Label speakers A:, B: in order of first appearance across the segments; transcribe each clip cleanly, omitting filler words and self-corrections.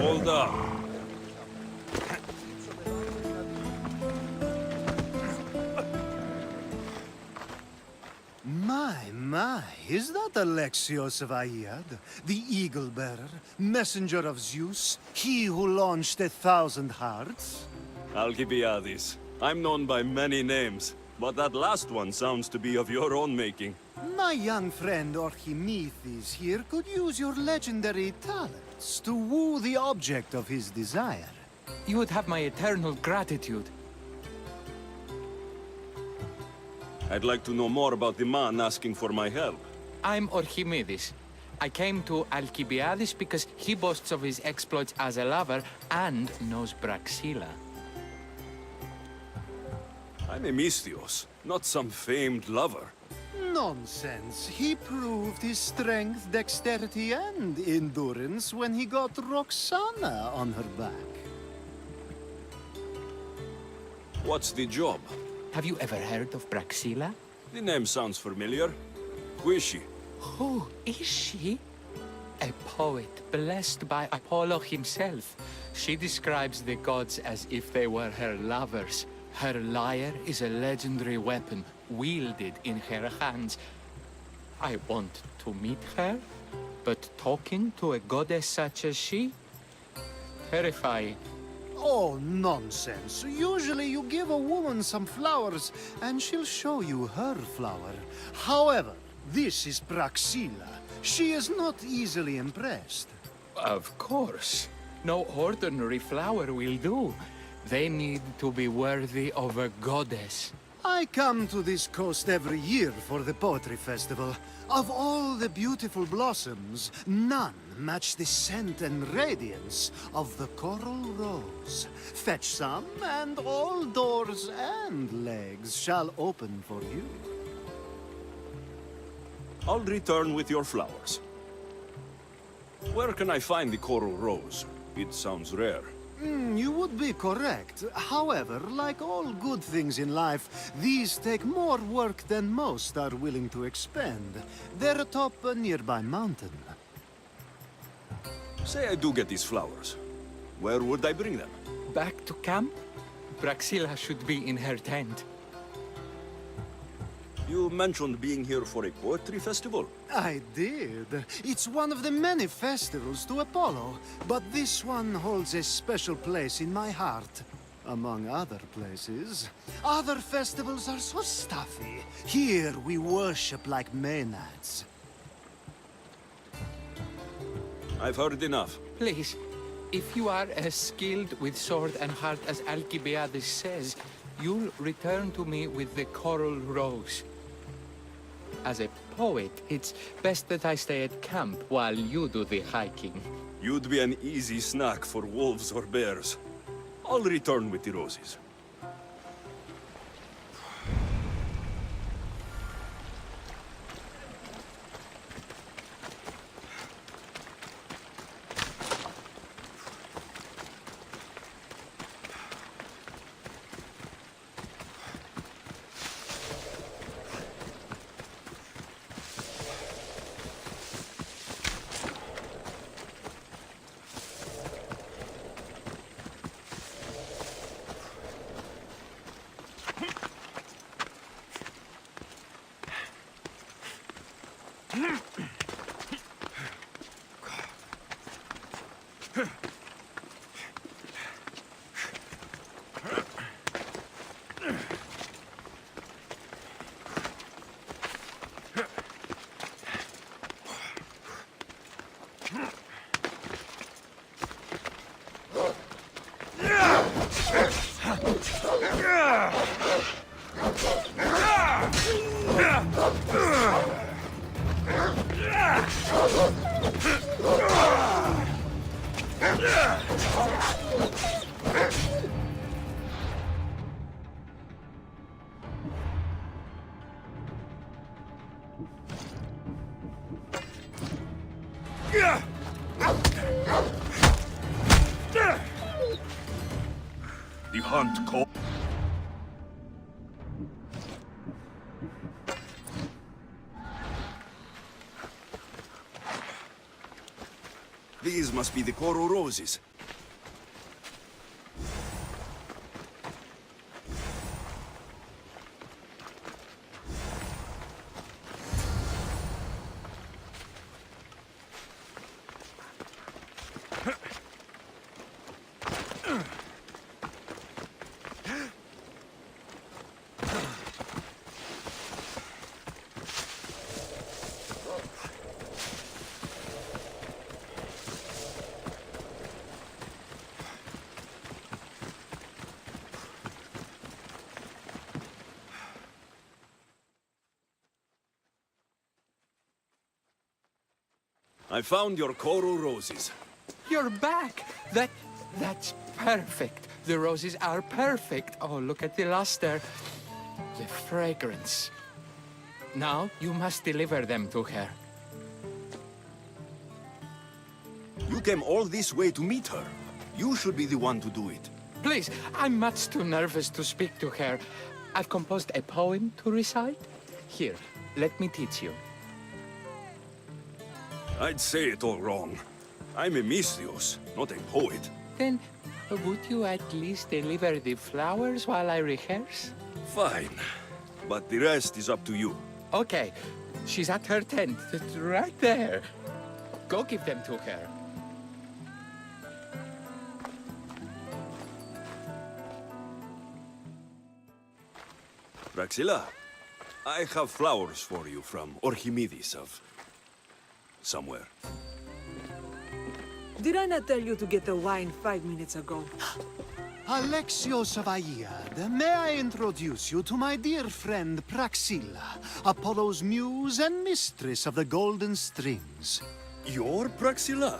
A: Hold up.
B: My, is that Alexios of Aiad, the Eagle-Bearer, messenger of Zeus, he who launched 1,000 hearts?
A: Alcibiades. I'm known by many names, but that last one sounds to be of your own making.
B: My young friend Archimedes here could use your legendary talents to woo the object of his desire.
C: You would have my eternal gratitude.
A: I'd like to know more about the man asking for my help.
C: I'm Archimedes. I came to Alcibiades because he boasts of his exploits as a lover and knows Praksylli.
A: I'm Misthios, not some famed lover.
B: Nonsense. He proved his strength, dexterity, and endurance when he got Roxana on her back.
A: What's the job?
C: Have you ever heard of Praksylli?
A: The name sounds familiar. Who is she?
C: Who is she? A poet blessed by Apollo himself. She describes the gods as if they were her lovers. Her lyre is a legendary weapon, wielded in her hands. I want to meet her, but talking to a goddess such as she? Terrifying.
B: Oh, nonsense. Usually you give a woman some flowers, and she'll show you her flower. However, this is Praksylli. She is not easily impressed.
C: Of course. No ordinary flower will do. They need to be worthy of a goddess.
B: I come to this coast every year for the poetry festival. Of all the beautiful blossoms, none match the scent and radiance of the coral rose. Fetch some, and all doors and legs shall open for you.
A: I'll return with your flowers. Where can I find the coral rose? It sounds rare.
B: You would be correct. However, like all good things in life, these take more work than most are willing to expend. They're atop a nearby mountain.
A: Say I do get these flowers. Where would I bring them?
C: Back to camp? Praksylli should be in her tent.
A: You mentioned being here for a poetry festival.
B: I did. It's one of the many festivals to Apollo, but this one holds a special place in my heart. Among other places. Other festivals are so stuffy. Here we worship like maenads.
A: I've heard enough.
C: Please, if you are as skilled with sword and heart as Alcibiades says, you'll return to me with the coral rose. As a poet, it's best that I stay at camp while you do the hiking.
A: You'd be an easy snack for wolves or bears. I'll return with the roses. The hunt call. These must must be the coral roses. I found your coral roses.
C: You're back! That's perfect. The roses are perfect. Oh, look at the luster. The fragrance. Now you must deliver them to her.
A: You came all this way to meet her. You should be the one to do it.
C: Please, I'm much too nervous to speak to her. I've composed a poem to recite. Here, let me teach you.
A: I'd say it all wrong. I'm a Misthios, not a poet.
C: Then, would you at least deliver the flowers while I rehearse?
A: Fine. But the rest is up to you.
C: Okay, she's at her tent, right there. Go give them to her.
A: Praksylli, I have flowers for you from Orchimidis of... somewhere.
D: Did I not tell you to get the wine 5 minutes ago?
B: Alexios of Aiad, may I introduce you to my dear friend Praksylli, Apollo's muse and mistress of the golden strings.
A: You're Praksylli?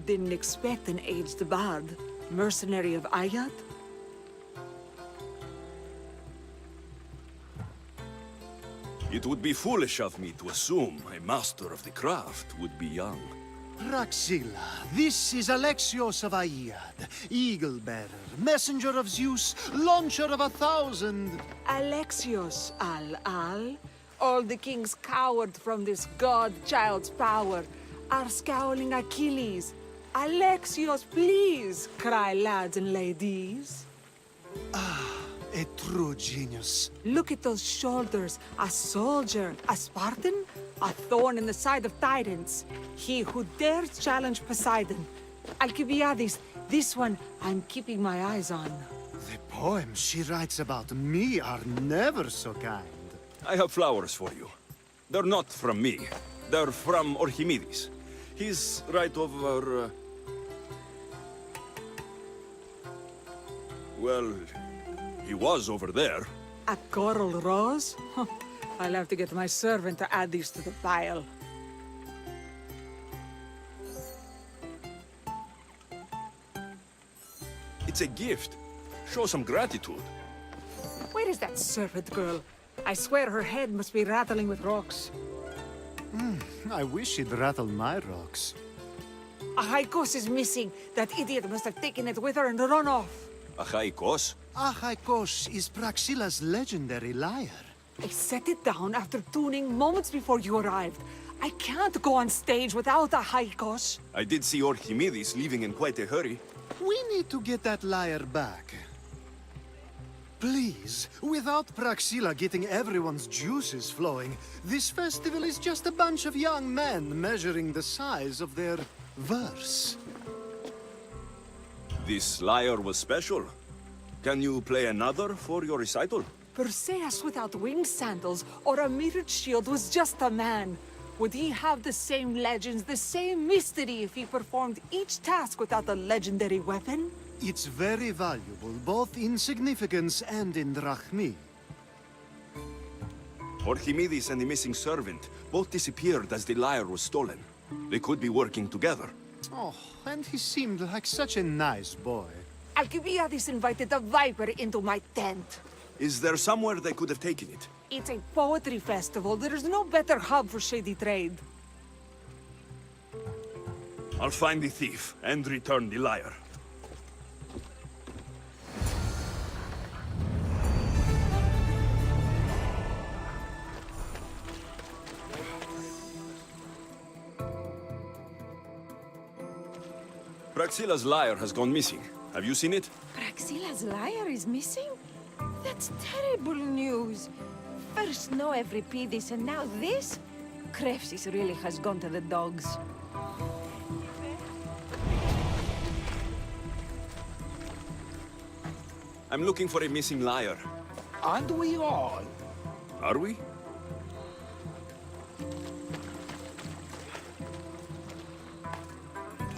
D: Didn't expect an aged bard. Mercenary of Aiad?
A: It would be foolish of me to assume a master of the craft would be young.
B: Praksylli, this is Alexios of Aiad, eagle-bearer, messenger of Zeus, launcher of 1,000...
D: Alexios, Al. All the kings cowered from this god-child's power. Are scowling Achilles. Alexios, please, cry lads and ladies.
B: A true genius.
D: Look at those shoulders. A soldier, a Spartan, a thorn in the side of tyrants. He who dares challenge Poseidon. Alcibiades, this one I'm keeping my eyes on.
B: The poems she writes about me are never so kind.
A: I have flowers for you. They're not from me. They're from Orchimidis. He's right over... Well, he was over there.
D: A coral rose? Huh. I'll have to get my servant to add these to the pile.
A: It's a gift. Show some gratitude.
D: Where is that servant girl? I swear her head must be rattling with rocks.
B: I wish she'd rattle my rocks.
D: Achaikos is missing. That idiot must have taken it with her and run off.
A: Achaikos?
B: Achaikos is Praksylli's legendary lyre.
D: I set it down after tuning moments before you arrived. I can't go on stage without Achaikos.
A: I did see Orchimidis leaving in quite a hurry.
B: We need to get that lyre back. Please, without Praksylli getting everyone's juices flowing, this festival is just a bunch of young men measuring the size of their verse.
A: This lyre was special. Can you play another for your recital?
D: Perseus without winged sandals or a mirrored shield was just a man. Would he have the same legends, the same mystery if he performed each task without a legendary weapon?
B: It's very valuable, both in significance and in drachmi.
A: Orchimidis and the missing servant both disappeared as the lyre was stolen. They could be working together.
B: Oh, and he seemed like such a nice boy.
D: Alcibiades invited a viper into my tent.
A: Is there somewhere they could have taken it?
D: It's a poetry festival. There's no better hub for shady trade.
A: I'll find the thief and return the lyre. Praxylla's lyre has gone missing. Have you seen it?
E: Praxylla's lyre is missing? That's terrible news. First no Euripidis and now this? Krefsis really has gone to the dogs.
A: I'm looking for a missing lyre.
F: Aren't we all?
A: Are we?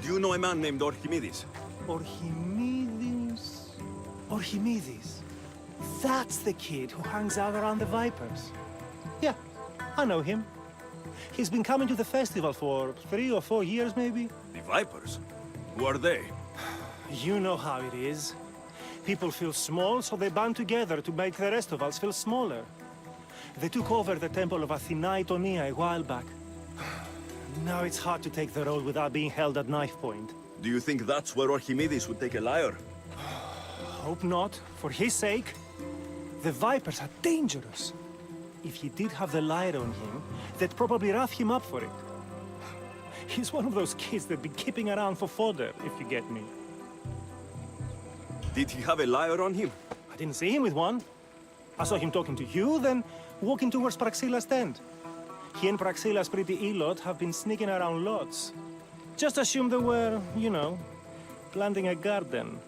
A: Do you know a man named Archimedes?
G: Archimedes? Archimedes. That's the kid who hangs out around the Vipers. Yeah, I know him. He's been coming to the festival for 3 or 4 years, maybe.
A: The Vipers? Who are they?
G: You know how it is. People feel small, so they band together to make the rest of us feel smaller. They took over the temple of Athena Itonia a while back. Now it's hard to take the road without being held at knife point.
A: Do you think that's where Archimedes would take a lyre?
G: Hope not. For his sake. The Vipers are dangerous. If he did have the lyre on him, they'd probably rough him up for it. He's one of those kids that'd be keeping around for fodder, if you get me.
A: Did he have a lyre on him?
G: I didn't see him with one. I saw him talking to you, then walking towards Praxylla's tent. He and Praxylla's pretty elot have been sneaking around lots. Just assume they were, you know, planting a garden.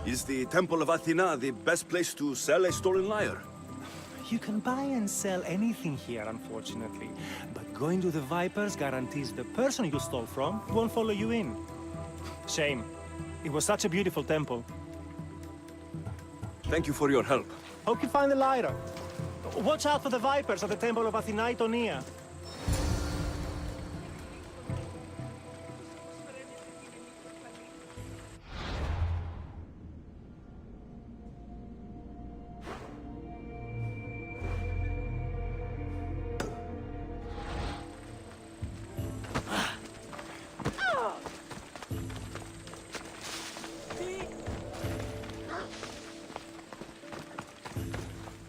A: Is the Temple of Athena the best place to sell a stolen lyre?
G: You can buy and sell anything here, unfortunately. But going to the Vipers guarantees the person you stole from won't follow you in. Shame. It was such a beautiful temple.
A: Thank you for your help.
G: Hope you find the lyre. Watch out for the Vipers at the Temple of Athena Itonia.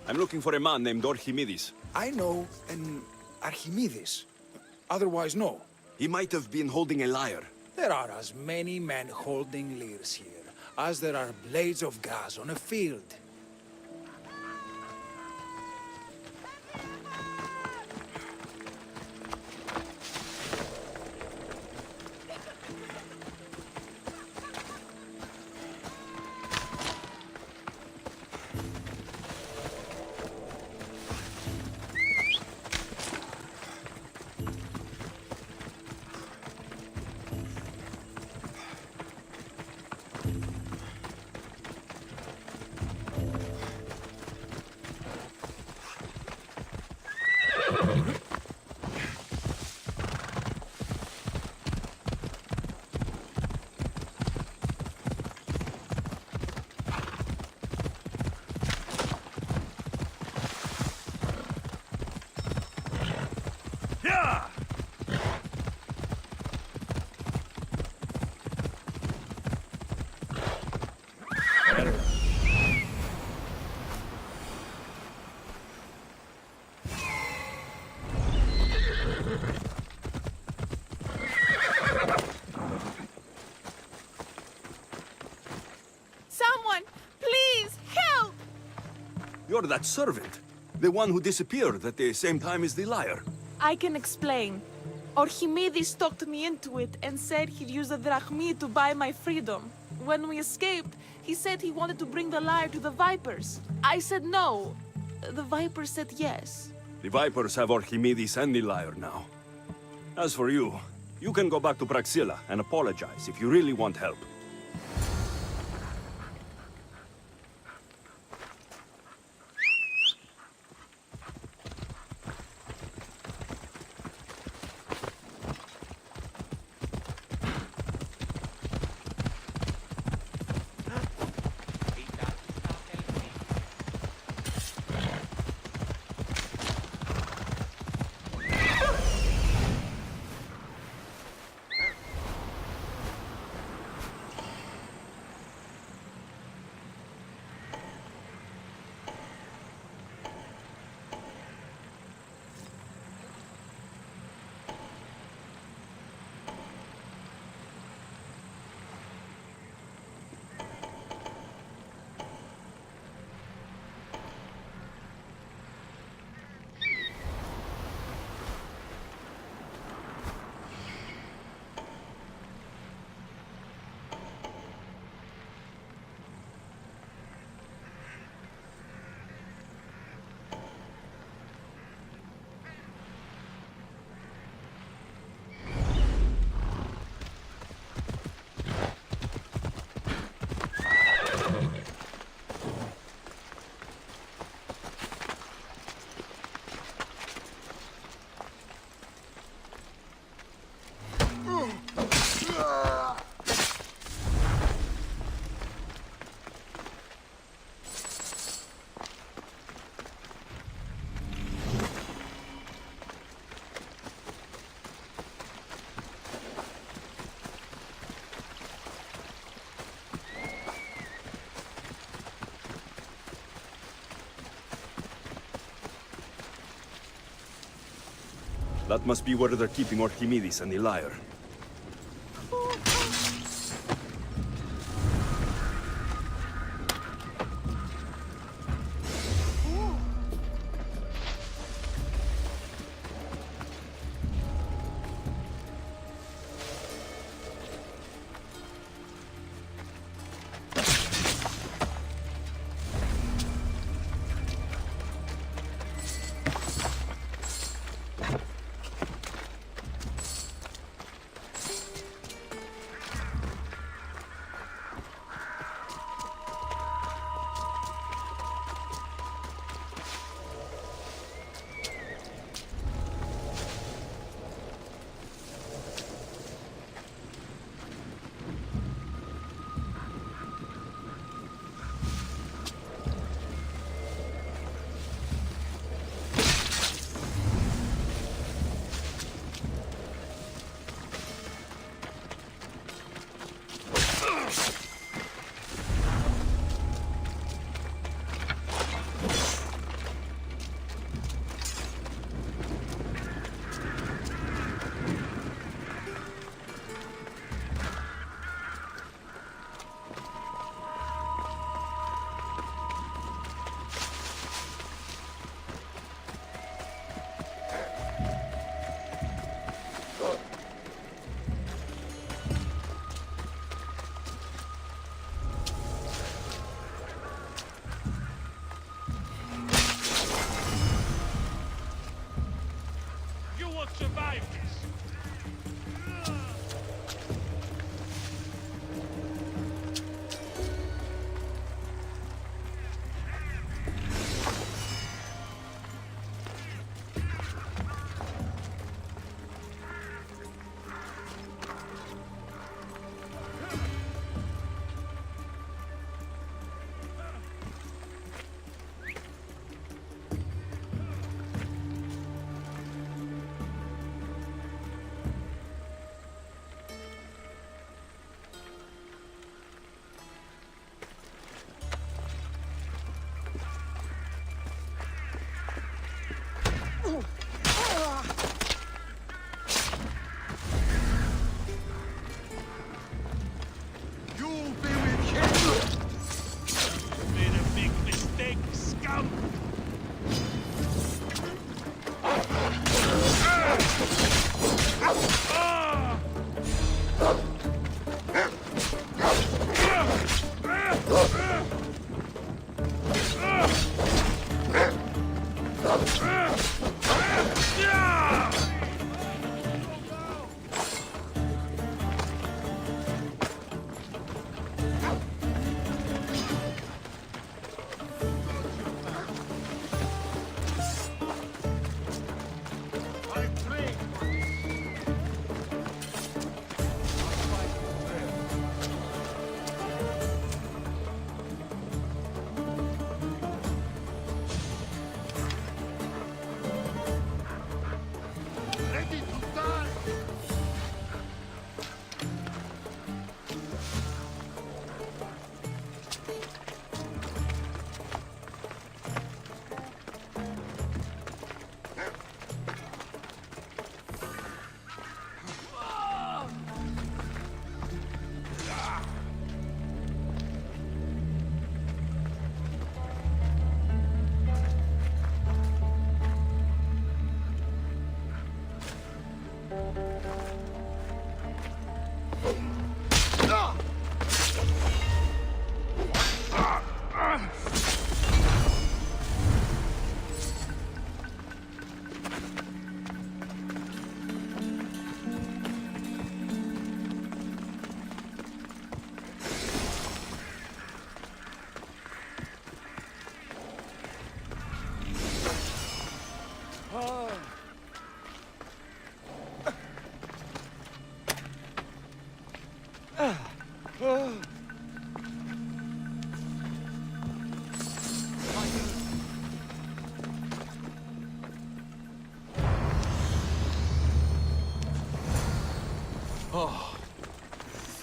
A: I'm looking for a man named Archimedes.
F: I know an Archimedes. Otherwise, no.
A: He might have been holding a lyre.
F: There are as many men holding lyres here as there are blades of grass on a field.
H: Someone, please, help!
A: You're that servant. The one who disappeared at the same time as the lyre.
H: I can explain. Archimedes talked me into it and said he'd use a drachmi to buy my freedom. When we escaped, he said he wanted to bring the lyre to the Vipers. I said no. The Vipers said yes.
A: The Vipers have Archimedes and the lyre now. As for you, you can go back to Praxylla and apologize if you really want help. That must be where they're keeping Archimedes and the lyre.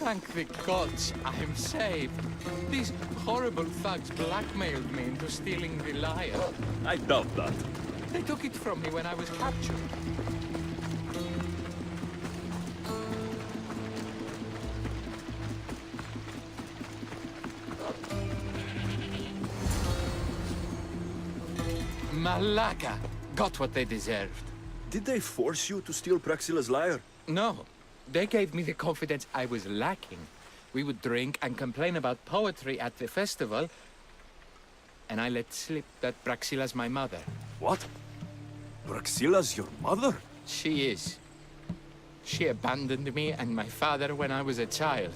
C: Thank the gods I'm saved. These horrible thugs blackmailed me into stealing the lyre.
A: I doubt that.
C: They took it from me when I was captured. Malaga got what they deserved.
A: Did they force you to steal Praxylla's lyre?
C: No, they gave me the confidence I was lacking. We would drink and complain about poetry at the festival, and I let slip that Praxylla's my mother.
A: What? Praxylla's your mother?
C: She is. She abandoned me and my father when I was a child.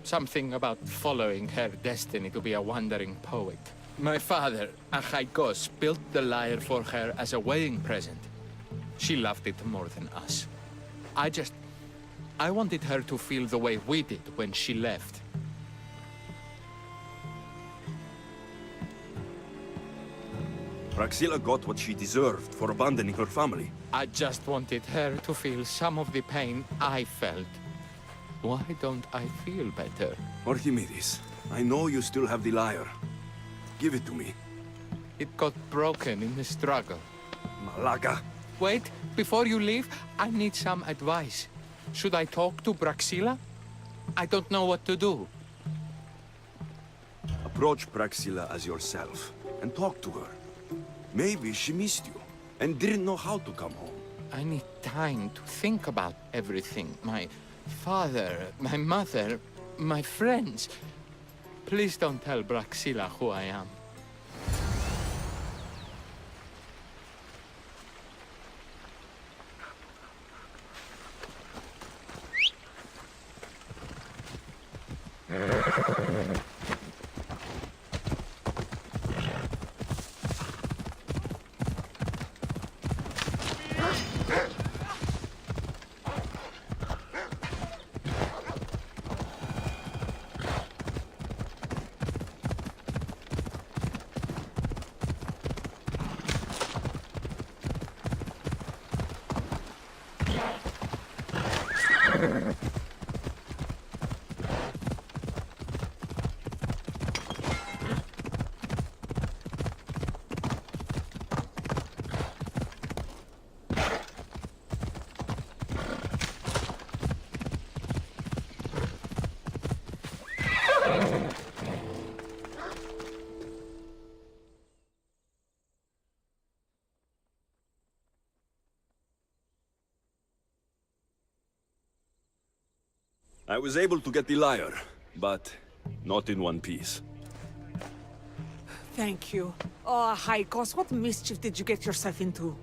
C: Something about following her destiny to be a wandering poet. My father, Achaikos, built the lyre for her as a wedding present. She loved it more than us. I wanted her to feel the way we did when she left.
A: Praxylla got what she deserved for abandoning her family.
C: I just wanted her to feel some of the pain I felt. Why don't I feel better?
A: Archimedes, I know you still have the lyre. Give it to me.
C: It got broken in the struggle.
A: Malaga.
C: Wait, before you leave, I need some advice. Should I talk to Praxylla? I don't know what to do.
A: Approach Praxylla as yourself and talk to her. Maybe she missed you and didn't know how to come home.
C: I need time to think about everything. My father, my mother, my friends. Please don't tell Praxylla who I am.
A: I was able to get the lyre, but not in one piece.
D: Thank you. Oh, Haikos, what mischief did you get yourself into?